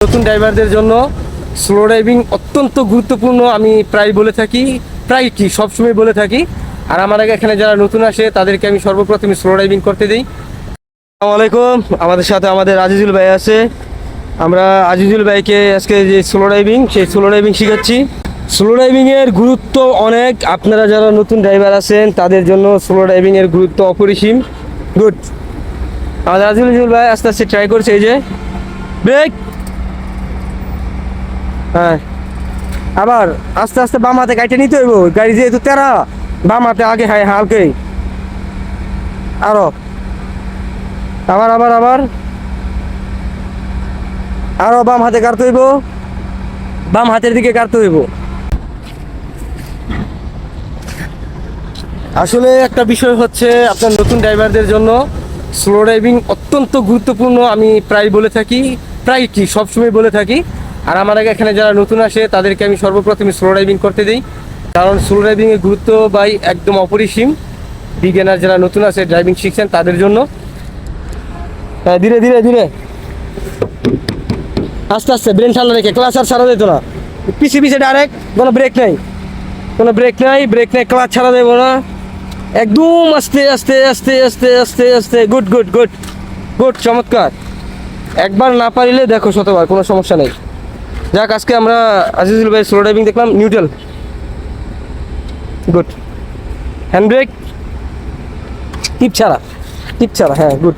নতুন ড্রাইভারদের জন্য slow driving অত্যন্ত গুরুত্বপূর্ণ। আমি প্রায় বলে থাকি, প্রায় কি সবসময় বলে থাকি। আর আমার আগে এখানে যারা নতুন আসে তাদেরকে আমি সর্বপ্রথমে স্লো ড্রাইভিং করতে দিই। আসসালামু আলাইকুম, আমাদের সাথে আমাদের আজিজুল ভাই আছে। আমরা আজিজুল ভাইকে আজকে যে স্লো ড্রাইভিং, সেই স্লো ড্রাইভিং শিখাচ্ছি। স্লো ড্রাইভিংয়ের গুরুত্ব অনেক। আপনারা যারা নতুন ড্রাইভার আছেন তাদের জন্য স্লো ড্রাইভিংয়ের গুরুত্ব অপরিসীম। গুড। আমাদের আজিজুল ভাই আস্তে আস্তে ট্রাই করছে। এই যে ব্রেক, হ্যাঁ, আবার আস্তে আস্তে বাম হাতে গাড়িটা নিতে হইব। গাড়ি যেহেতু তেরা, বাম হাতে আগে, হ্যাঁ হালকে, আরো আবার আবার আবার আরো বাম হাতে কাটতে হইব, বাম হাতের দিকে কাটতে হইব। আসলে একটা বিষয় হচ্ছে, আপনার নতুন ড্রাইভারদের জন্য স্লো ড্রাইভিং অত্যন্ত গুরুত্বপূর্ণ। আমি প্রায় বলে থাকি, প্রায় কি সবসময় বলে থাকি। আর আমার আগে এখানে যারা নতুন আসে তাদেরকে আমি সর্বপ্রথমে স্লো ড্রাইভিং করতে দিই, কারণ স্লো ড্রাইভিংয়ের গুরুত্ব ভাই একদম অপরিসীম। বিগিনার যারা নতুন আছে, ড্রাইভিং শিখছেন তাদের জন্য। হ্যাঁ, ধীরে ধীরে ধীরে, আস্তে আস্তে, ব্রেন ঠান্ডা রেখে। ক্লাচ আর ছাড়া যেত না, পিছিয়ে পিছিয়ে ডাইরেক্ট, কোনো ব্রেক নেই, কোনো ব্রেক নাই, ব্রেক নেই, ক্লাচ ছাড়া দেবো না, একদম আস্তে আস্তে আস্তে আস্তে আস্তে আস্তে। গুড গুড গুড গুড, চমৎকার। একবার না পারিলে দেখো শতবার, কোনো সমস্যা নেই। যাক, আজকে আমরা আজিজুল ভাই স্লো ড্রাইভিং দেখলাম। Neutral, good. হ্যান্ড ব্রেক, টিপ ছাড়া, টিপ ছাড়া, হ্যাঁ, গুড।